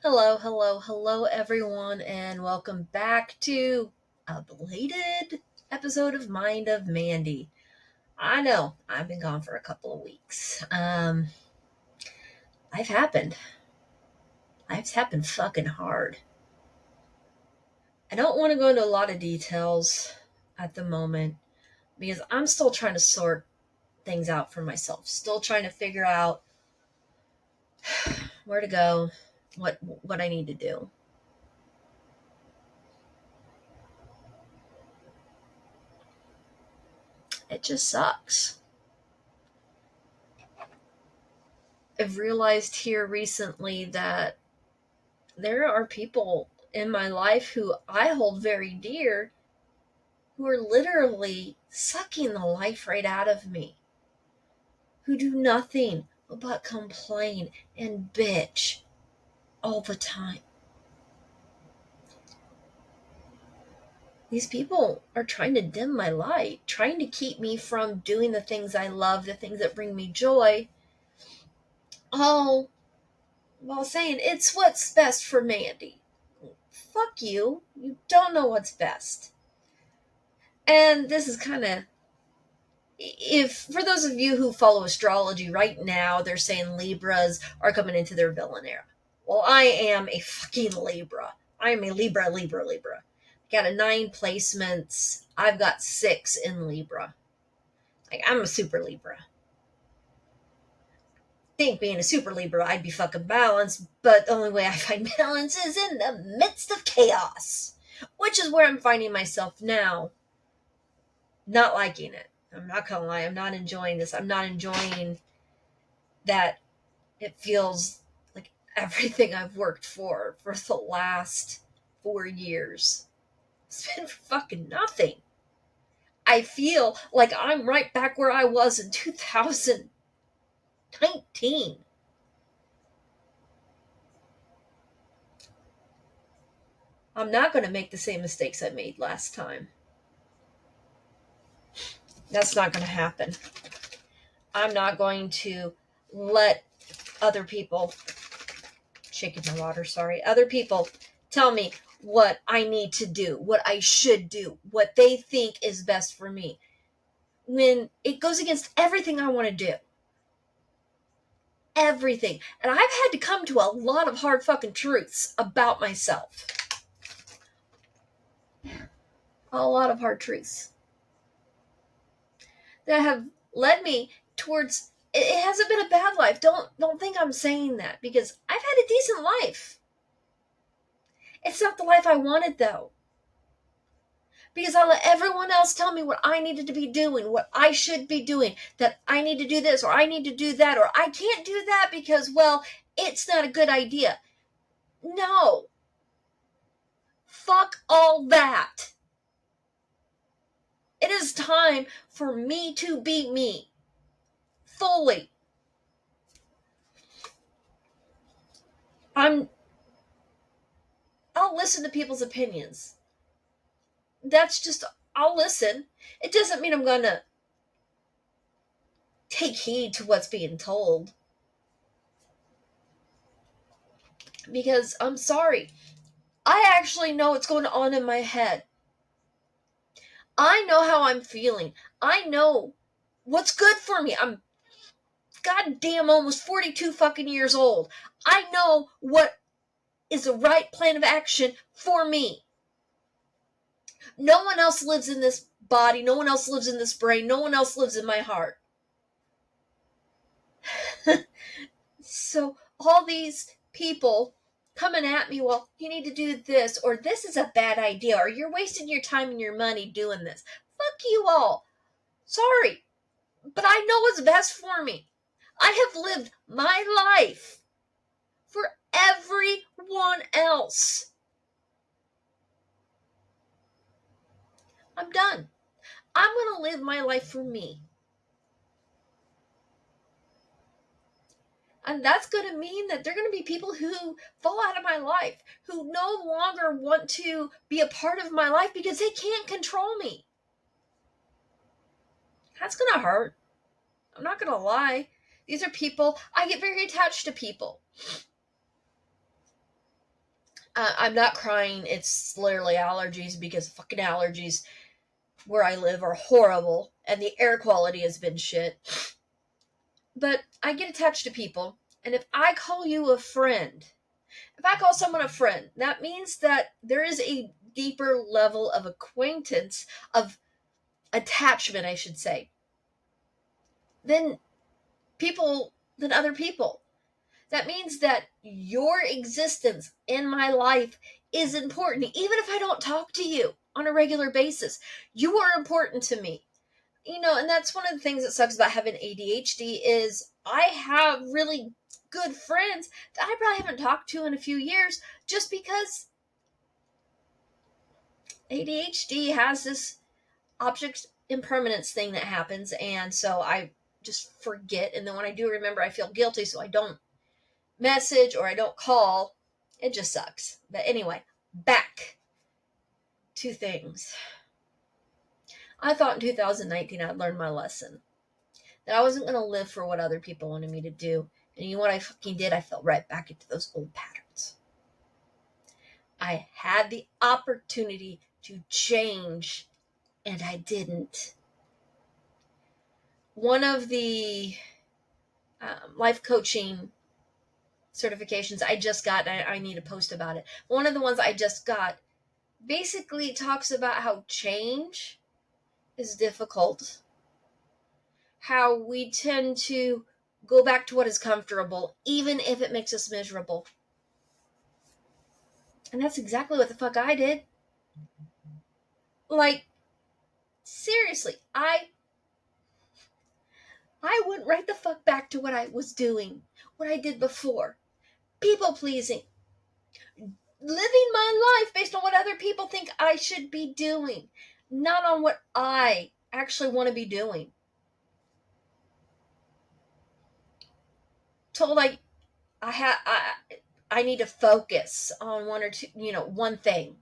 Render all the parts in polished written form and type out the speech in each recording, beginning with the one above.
Hello, hello, hello, everyone, and welcome back to a belated episode of Mind of Mandy. I know I've been gone for a couple of weeks. Life happened. Life's happened fucking hard. I don't want to go into a lot of details at the moment because I'm still trying to sort things out for myself. Still trying to figure out where to go, what I need to do. It just sucks. I've realized here recently that there are people in my life who I hold very dear who are literally sucking the life right out of me, who do nothing but complain and bitch all the time. These people are trying to dim my light, trying to keep me from doing the things I love, the things that bring me joy, all while saying it's what's best for Mandy. Fuck you. You don't know what's best. And this is kind of, if for those of you who follow astrology right now, they're saying Libras are coming into their villain era. Well, I am a fucking Libra. I am a Libra. Got a 9 placements. I've got 6 in Libra. Like, I'm a super Libra. Think being a super Libra, I'd be fucking balanced, but the only way I find balance is in the midst of chaos, which is where I'm finding myself now. Not liking it. I'm not gonna lie, I'm not enjoying this. I'm not enjoying that it feels like everything I've worked for the last 4 years. It's been for fucking nothing. I feel like I'm right back where I was in 2019. I'm not going to make the same mistakes I made last time. That's not going to happen. I'm not going to let other people, shaking my water, sorry, other people tell me what I need to do, what I should do, what they think is best for me, when it goes against everything I want to do. Everything. And I've had to come to a lot of hard fucking truths about myself. A lot of hard truths that have led me towards, it hasn't been a bad life. Don't think I'm saying that, because I've had a decent life. It's not the life I wanted, though, because I let everyone else tell me what I needed to be doing, what I should be doing, that I need to do this or I need to do that, or I can't do that because, well, it's not a good idea. No. Fuck all that. It is time for me to be me. Fully. I'll listen to people's opinions. That's just, I'll listen. It doesn't mean I'm gonna take heed to what's being told. Because I'm sorry. I actually know what's going on in my head. I know how I'm feeling. I know what's good for me. I'm goddamn almost 42 fucking years old. I know what is the right plan of action for me. No one else lives in this body. No one else lives in this brain. No one else lives in my heart. So all these people coming at me, well, you need to do this, or this is a bad idea, or you're wasting your time and your money doing this. Fuck you all. Sorry, but I know what's best for me. I have lived my life for everyone else. I'm done. I'm going to live my life for me. And that's going to mean that there are going to be people who fall out of my life, who no longer want to be a part of my life because they can't control me. That's going to hurt. I'm not going to lie. These are people, I get very attached to people. I'm not crying. It's literally allergies, because fucking allergies where I live are horrible and the air quality has been shit. But I get attached to people, and if I call you a friend, if I call someone a friend, that means that there is a deeper level of acquaintance, of attachment, I should say, than other people. That means that your existence in my life is important. Even if I don't talk to you on a regular basis, you are important to me. And that's one of the things that sucks about having ADHD is I have really good friends that I probably haven't talked to in a few years, just because ADHD has this object impermanence thing that happens, and so I just forget, and then when I do remember, I feel guilty, so I don't message or I don't call. It just sucks. But anyway, back to things. I thought in 2019 I'd learned my lesson. That I wasn't going to live for what other people wanted me to do. And you know what I fucking did? I fell right back into those old patterns. I had the opportunity to change, and I didn't. One of the life coaching certifications I just got, I need to post about it. One of the ones I just got basically talks about how change is difficult, how we tend to go back to what is comfortable, even if it makes us miserable. And that's exactly what the fuck I did. Like, seriously, I went right the fuck back to what I was doing, what I did before. People pleasing. Living my life based on what other people think I should be doing, not on what I actually want to be doing. Told I need to focus on one or two, one thing.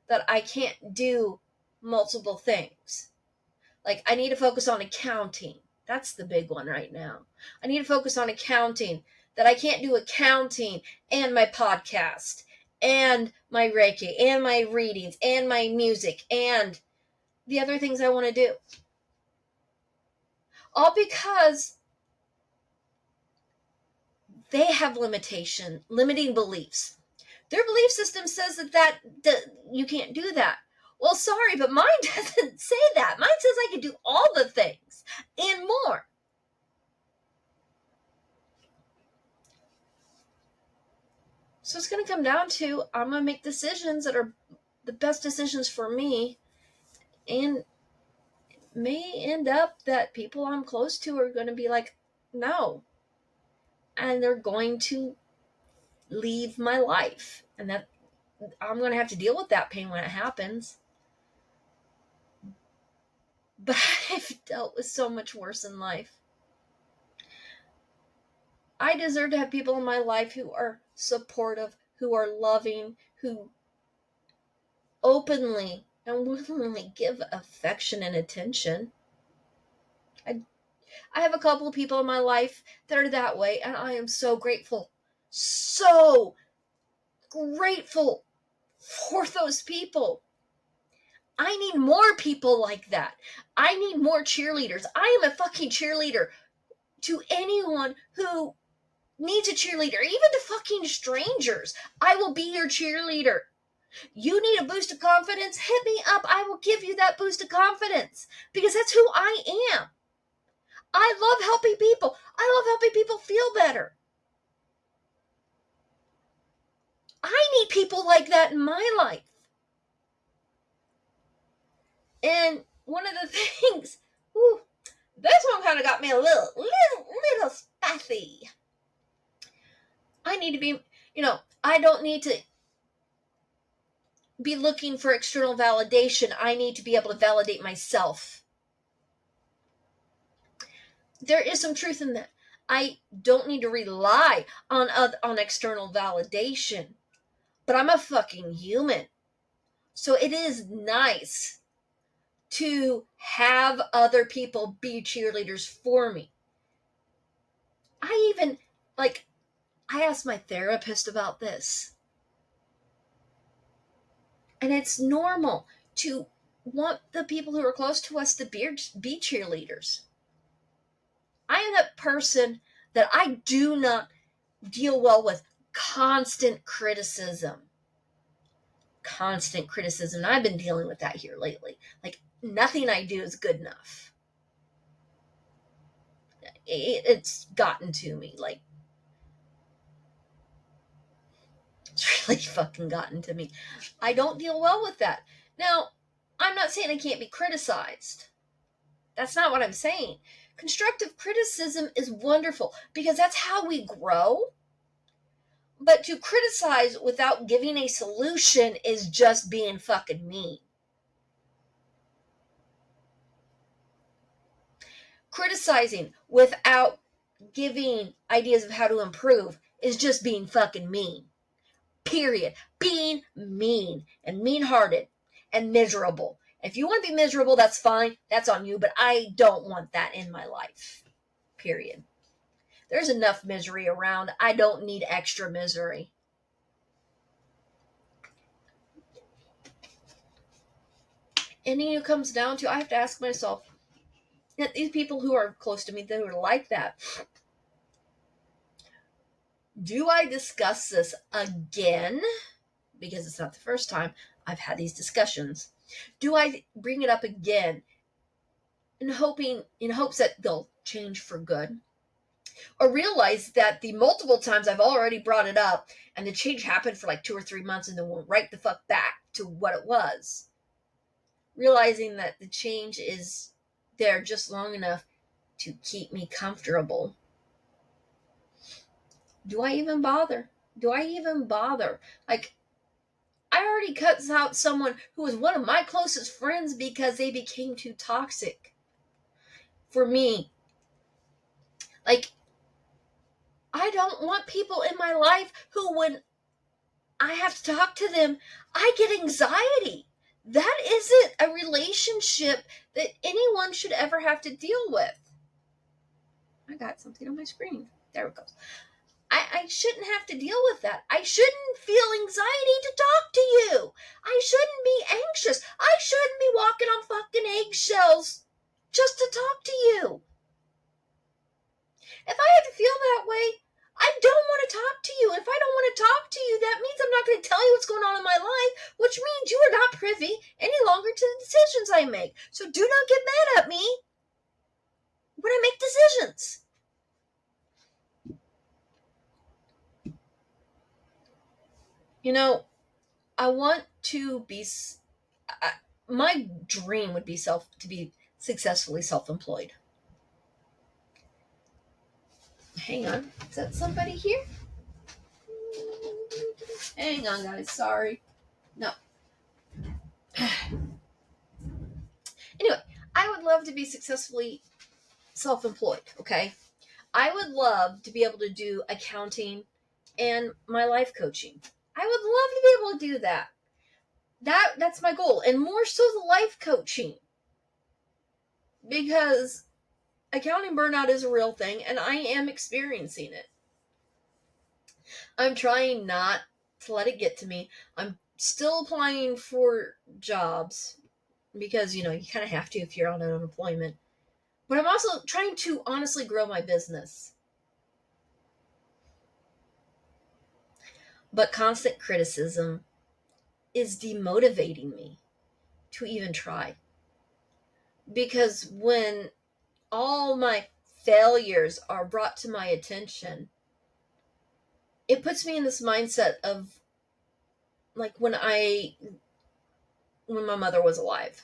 That I can't do multiple things. Like, I need to focus on accounting. That's the big one right now. I need to focus on accounting. That I can't do accounting and my podcast and my Reiki and my readings and my music and the other things I want to do. All because they have limiting beliefs. Their belief system says that you can't do that. Well, sorry, but mine doesn't say that. Mine says I can do all the things and more. So it's going to come down to, I'm going to make decisions that are the best decisions for me, and may end up that people I'm close to are going to be like, no. And they're going to leave my life. And that I'm going to have to deal with that pain when it happens. But I've dealt with so much worse in life. I deserve to have people in my life who are supportive, who are loving, who openly and willingly give affection and attention. I have a couple of people in my life that are that way, and I am so grateful. So grateful for those people. I need more people like that. I need more cheerleaders. I am a fucking cheerleader to anyone who needs a cheerleader, even to fucking strangers. I will be your cheerleader. You need a boost of confidence? Hit me up. I will give you that boost of confidence, because that's who I am. I love helping people. I love helping people feel better. I need people like that in my life. And one of the things, this one kind of got me a little spicy. I need to be, I don't need to be looking for external validation. I need to be able to validate myself. There is some truth in that. I don't need to rely on external validation, but I'm a fucking human. So it is nice to have other people be cheerleaders for me. I asked my therapist about this. And it's normal to want the people who are close to us to be cheerleaders. I am that person that I do not deal well with constant criticism. Constant criticism. And I've been dealing with that here lately. Like, nothing I do is good enough. It's gotten to me. Like, it's really fucking gotten to me. I don't deal well with that. Now, I'm not saying I can't be criticized. That's not what I'm saying. Constructive criticism is wonderful because that's how we grow. But to criticize without giving a solution is just being fucking mean. Criticizing without giving ideas of how to improve is just being fucking mean. Period. Being mean and mean-hearted and miserable. If you want to be miserable, that's fine. That's on you, but I don't want that in my life. Period. There's enough misery around. I don't need extra misery. And it comes down to I have to ask myself, these people who are close to me that are like that, do I discuss this again? Because it's not the first time I've had these discussions. Do I bring it up again in hopes that they'll change for good? Or realize that the multiple times I've already brought it up and the change happened for like 2 or 3 months and then went right the fuck back to what it was. Realizing that the change is there just long enough to keep me comfortable. Do I even bother? Do I even bother? Like, I already cut out someone who was one of my closest friends because they became too toxic for me. Like, I don't want people in my life who, when I have to talk to them, I get anxiety. That isn't a relationship that anyone should ever have to deal with. I got something on my screen. There it goes. I shouldn't have to deal with that. I shouldn't feel anxiety to talk to you. I shouldn't be anxious. I shouldn't be walking on fucking eggshells just to talk to you. If I have to feel that way, I don't want to talk to you. If I don't want to talk to you, that means I'm not going to tell you what's going on in my life, which means you are not privy any longer to the decisions I make. So do not get mad at me when I make decisions. You know, I want to be. My dream would be to be successfully self-employed. Hang on, is that somebody here? Hang on, guys. Sorry. No. Anyway, I would love to be successfully self-employed. Okay, I would love to be able to do accounting and my life coaching. I would love to be able to do that. That's my goal, and more so the life coaching, because accounting burnout is a real thing, and I am experiencing it. I'm trying not to let it get to me. I'm still applying for jobs because, you kind of have to if you're on unemployment. But I'm also trying to honestly grow my business. But constant criticism is demotivating me to even try. Because when all my failures are brought to my attention, it puts me in this mindset of like when my mother was alive,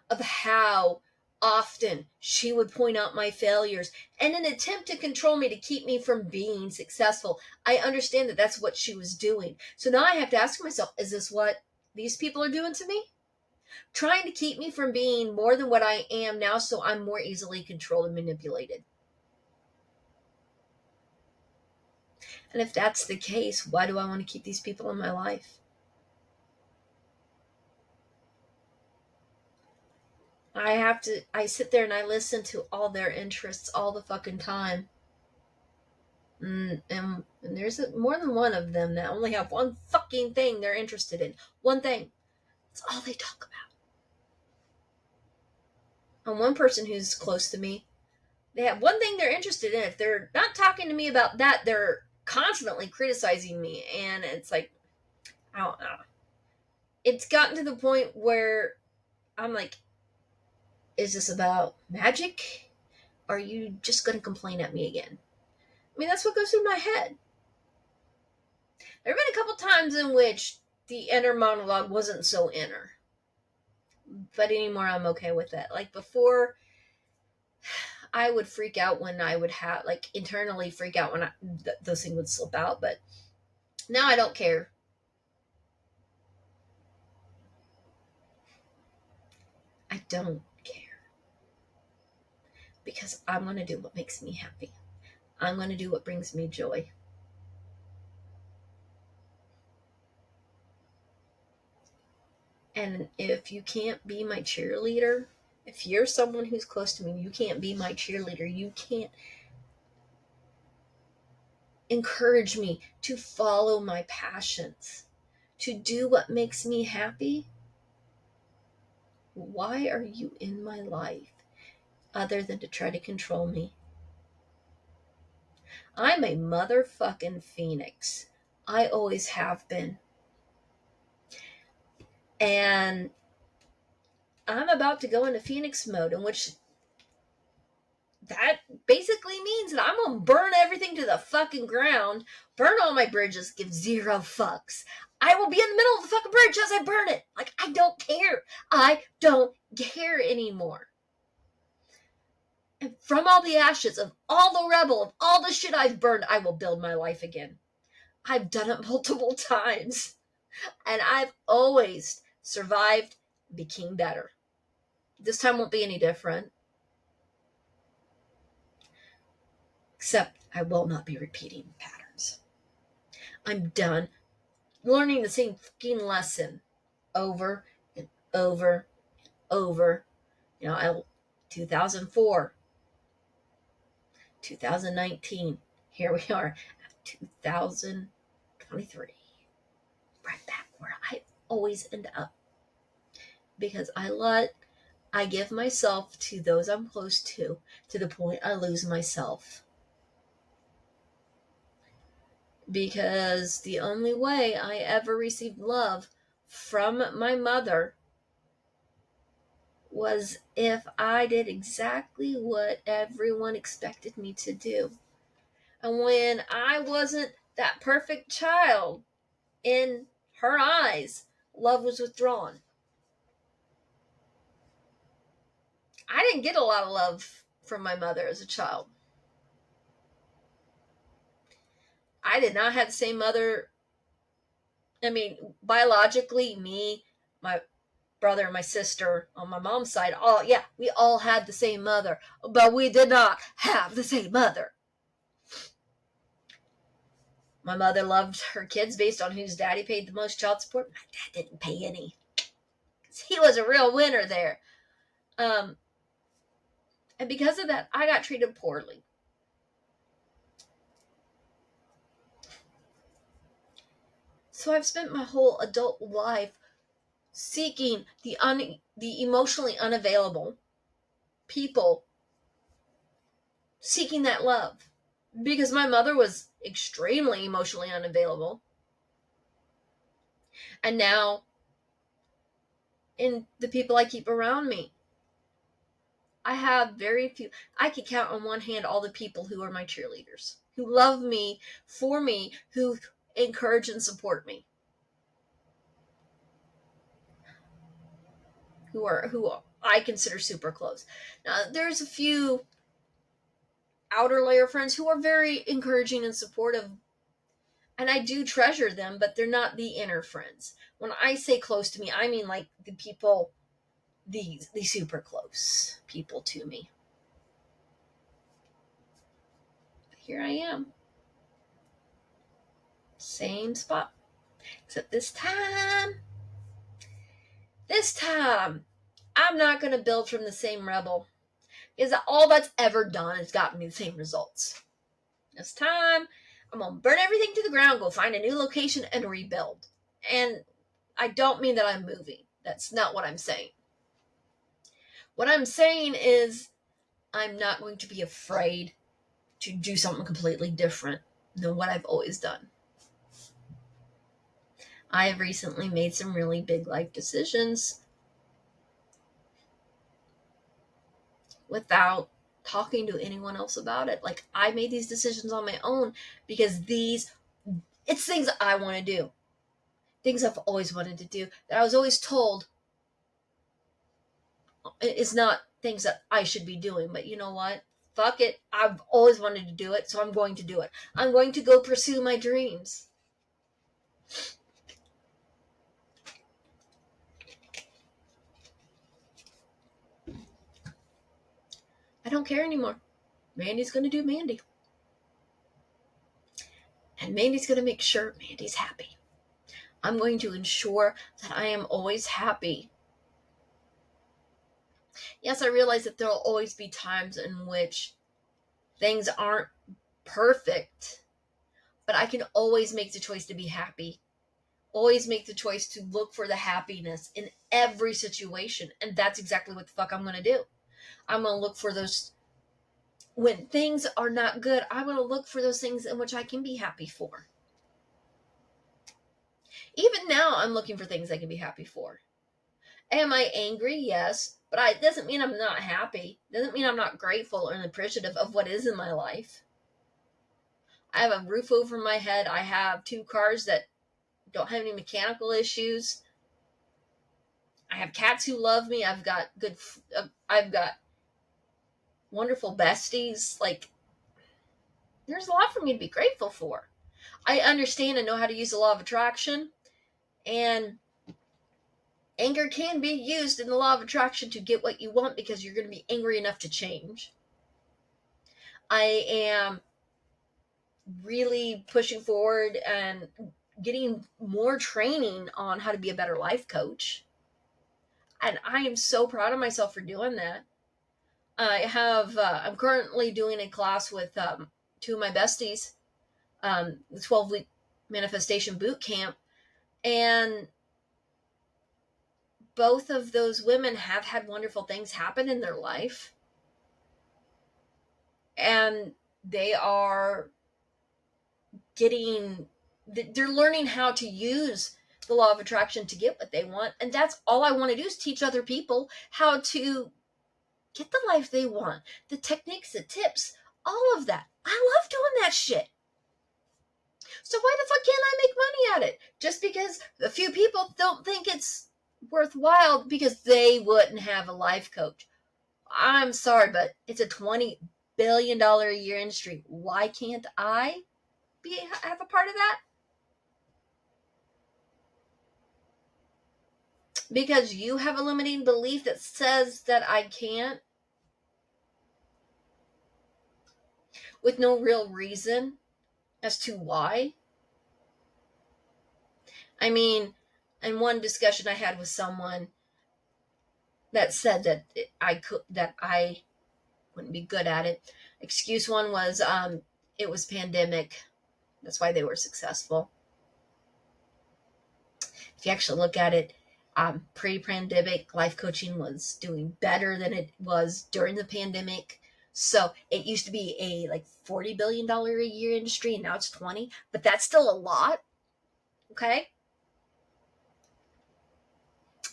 of how often she would point out my failures in an attempt to control me, to keep me from being successful. I understand that that's what she was doing. So now I have to ask myself, is this what these people are doing to me? Trying to keep me from being more than what I am now, so I'm more easily controlled and manipulated. And if that's the case, why do I want to keep these people in my life? I sit there and I listen to all their interests all the fucking time. And there's more than one of them that only have one fucking thing they're interested in. One thing. That's all they talk about. And one person who's close to me, they have one thing they're interested in. If they're not talking to me about that, they're constantly criticizing me. And it's like, I don't know. It's gotten to the point where I'm like, is this about magic? Or are you just going to complain at me again? I mean, that's what goes through my head. There have been a couple times in which the inner monologue wasn't so inner. But anymore, I'm okay with it. Like before, I would freak out when I would have, like, internally freak out when those things would slip out. But now I don't care. I don't care. Because I'm going to do what makes me happy. I'm going to do what brings me joy. And if you can't be my cheerleader, if you're someone who's close to me, you can't be my cheerleader. You can't encourage me to follow my passions, to do what makes me happy. Why are you in my life other than to try to control me? I'm a motherfucking phoenix. I always have been. And I'm about to go into phoenix mode, in which that basically means that I'm gonna burn everything to the fucking ground, burn all my bridges, give zero fucks. I will be in the middle of the fucking bridge as I burn it. Like, I don't care. I don't care anymore. And from all the ashes of all the rebel, of all the shit I've burned, I will build my life again. I've done it multiple times. And I've always survived, became better. This time won't be any different. Except I will not be repeating patterns. I'm done learning the same fucking lesson over and over and over. 2004, 2019, here we are, 2023. Right back where I always end up. Because I give myself to those I'm close to the point I lose myself. Because the only way I ever received love from my mother was if I did exactly what everyone expected me to do. And when I wasn't that perfect child, in her eyes, love was withdrawn. I didn't get a lot of love from my mother as a child. I did not have the same mother. I mean, biologically, me, my brother, and my sister on my mom's side, we all had the same mother, but we did not have the same mother. My mother loved her kids based on whose daddy paid the most child support. My dad didn't pay any. He was a real winner there. And because of that, I got treated poorly. So I've spent my whole adult life seeking the emotionally unavailable people, seeking that love. Because my mother was extremely emotionally unavailable. And now, in the people I keep around me, I have very few. I could count on one hand all the people who are my cheerleaders, who love me, for me, who encourage and support me, who I consider super close. Now, there's a few outer layer friends who are very encouraging and supportive, and I do treasure them, but they're not the inner friends. When I say close to me, I mean like the people, the super close people to me. But here I am. Same spot. Except this time, I'm not going to build from the same rebel. Because all that's ever done is gotten me the same results. It's time. I'm going to burn everything to the ground, go find a new location, and rebuild. And I don't mean that I'm moving. That's not what I'm saying. What I'm saying is I'm not going to be afraid to do something completely different than what I've always done. I have recently made some really big life decisions without talking to anyone else about it. Like, I made these decisions on my own because it's things I want to do. Things I've always wanted to do that I was always told is not things that I should be doing. But you know what? Fuck it. I've always wanted to do it, so I'm going to do it. I'm going to go pursue my dreams. I don't care anymore. Mandy's going to do Mandy. And Mandy's going to make sure Mandy's happy. I'm going to ensure that I am always happy. Yes, I realize that there will always be times in which things aren't perfect, but I can always make the choice to be happy. Always make the choice to look for the happiness in every situation. And that's exactly what the fuck I'm going to do. I'm going to look for those. When things are not good, I'm going to look for those things in which I can be happy for. Even now, I'm looking for things I can be happy for. Am I angry? Yes. But it doesn't mean I'm not happy. It doesn't mean I'm not grateful or appreciative of what is in my life. I have a roof over my head. I have 2 cars that don't have any mechanical issues. I have cats who love me. I've got wonderful besties. Like, there's a lot for me to be grateful for. I understand and know how to use the law of attraction, and anger can be used in the law of attraction to get what you want because you're going to be angry enough to change. I am really pushing forward and getting more training on how to be a better life coach. And I am so proud of myself for doing that. I'm currently doing a class with 2 of my besties, the 12-week manifestation boot camp. And both of those women have had wonderful things happen in their life. And they are they're learning how to use the law of attraction to get what they want. And that's all I want to do, is teach other people how to get the life they want, the techniques, the tips, all of that. I love doing that shit. So why the fuck can't I make money at it? Just because a few people don't think it's worthwhile because they wouldn't have a life coach. I'm sorry, but it's a $20 billion a year industry. Why can't I have a part of that? Because you have a limiting belief that says that I can't, with no real reason as to why. I mean, in one discussion I had with someone that said that I wouldn't be good at it. Excuse one was it was pandemic. That's why they were successful. If you actually look at it, pre-pandemic, life coaching was doing better than it was during the pandemic. So it used to be a like $40 billion a year industry, and now it's 20, but that's still a lot. Okay.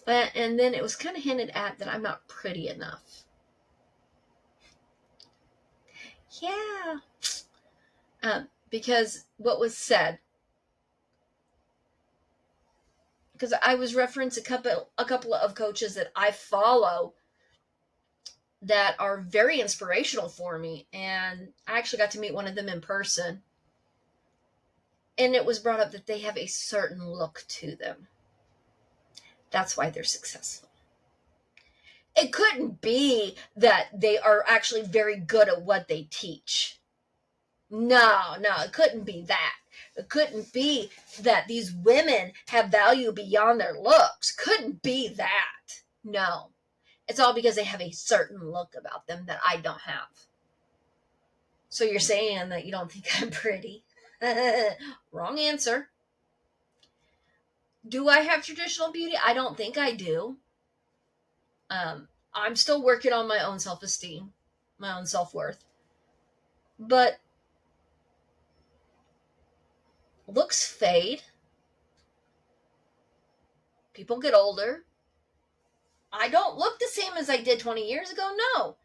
And then it was kind of hinted at that I'm not pretty enough. Yeah. Because what was said, because I was referencing a couple of coaches that I follow that are very inspirational for me, and I actually got to meet one of them in person, and it was brought up that they have a certain look to them. That's why they're successful. It couldn't be that they are actually very good at what they teach. No, it couldn't be that. It couldn't be that these women have value beyond their looks. Couldn't be that. No. It's all because they have a certain look about them that I don't have. So you're saying that you don't think I'm pretty. Wrong answer. Do I have traditional beauty? I don't think I do. I'm still working on my own self-esteem, my own self-worth. But looks fade. People get older. I don't look the same as I did 20 years ago. No.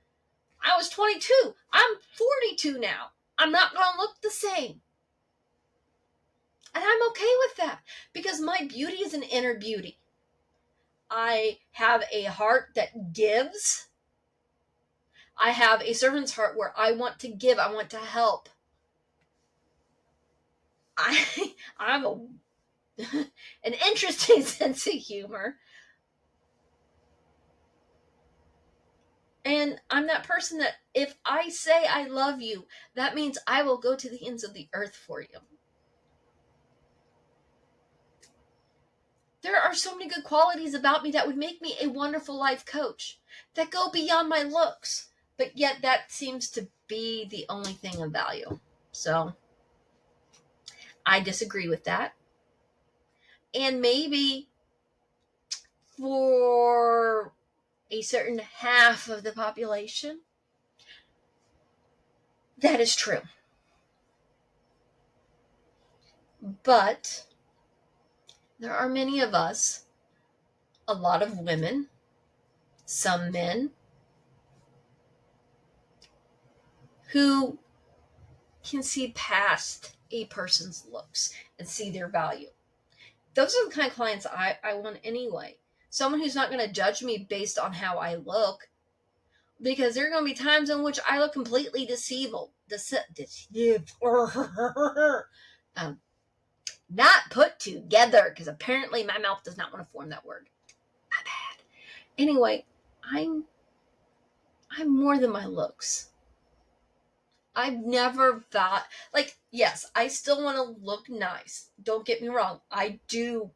I was 22. I'm 42 now. I'm not going to look the same. And I'm okay with that because my beauty is an inner beauty. I have a heart that gives. I have a servant's heart where I want to give. I want to help. I have an interesting sense of humor. And I'm that person that if I say I love you, that means I will go to the ends of the earth for you. There are so many good qualities about me that would make me a wonderful life coach that go beyond my looks. But yet that seems to be the only thing of value. So I disagree with that. And maybe for a certain half of the population, that is true. But there are many of us, a lot of women, some men, who can see past a person's looks and see their value. Those are the kind of clients I want anyway. Someone who's not going to judge me based on how I look, because there are going to be times in which I look completely deceivable. Not put together, because apparently my mouth does not want to form that word. My bad. Anyway, I'm more than my looks. I've never thought, like, yes, I still want to look nice. Don't get me wrong. I do.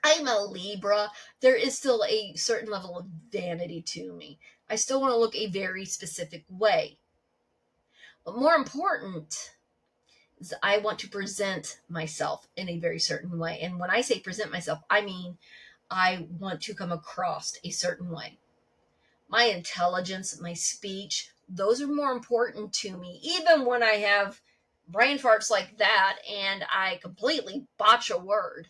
I'm a Libra. There is still a certain level of vanity to me. I still want to look a very specific way. But more important is I want to present myself in a very certain way. And when I say present myself, I mean I want to come across a certain way. My intelligence, my speech, those are more important to me. Even when I have brain farts like that and I completely botch a word,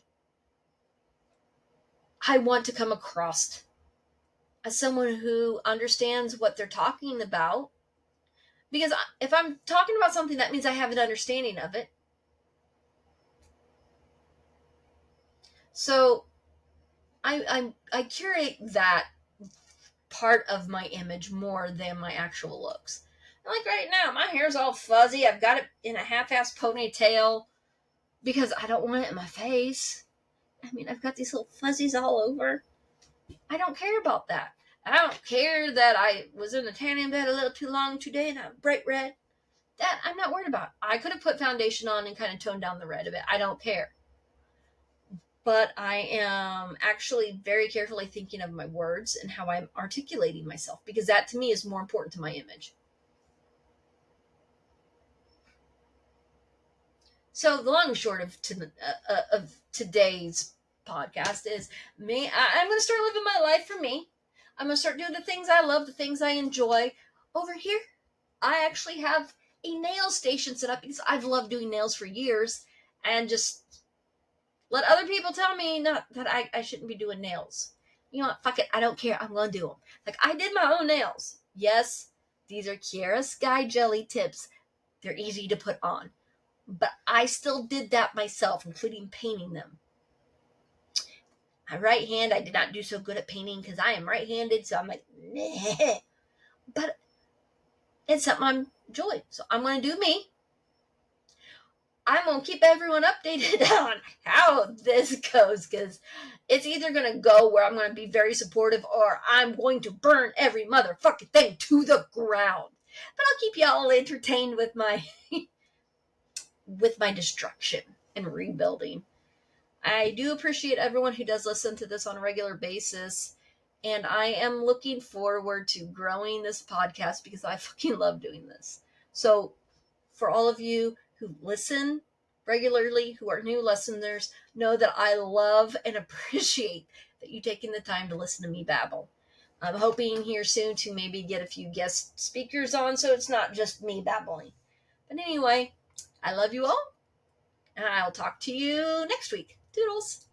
I want to come across as someone who understands what they're talking about. Because if I'm talking about something, that means I have an understanding of it. So I curate that part of my image more than my actual looks. Like right now, my hair's all fuzzy. I've got it in a half-ass ponytail because I don't want it in my face. I mean, I've got these little fuzzies all over. I don't care about that. I don't care that I was in the tanning bed a little too long today and I'm bright red. That I'm not worried about. I could have put foundation on and kind of toned down the red a bit. I don't care. But I am actually very carefully thinking of my words and how I'm articulating myself, because that to me is more important to my image. So the long and short of today's podcast is me. I'm going to start living my life for me. I'm going to start doing the things I love, the things I enjoy. Over here, I actually have a nail station set up because I've loved doing nails for years, and just let other people tell me not that I shouldn't be doing nails. You know what? Fuck it. I don't care. I'm going to do them. Like, I did my own nails. Yes, these are Kiara Sky Jelly tips. They're easy to put on. But I still did that myself, including painting them. My right hand, I did not do so good at painting because I am right-handed, so I'm like, nah. But it's something I'm enjoying. So I'm going to do me. I'm going to keep everyone updated on how this goes, because it's either going to go where I'm going to be very supportive or I'm going to burn every motherfucking thing to the ground. But I'll keep y'all entertained with my with my destruction and rebuilding. I do appreciate everyone who does listen to this on a regular basis, and I am looking forward to growing this podcast because I fucking love doing this. So for all of you who listen regularly, who are new listeners, know that I love and appreciate that you taking the time to listen to me babble. I'm hoping here soon to maybe get a few guest speakers on so it's not just me babbling. But anyway, I love you all, and I'll talk to you next week. Doodles!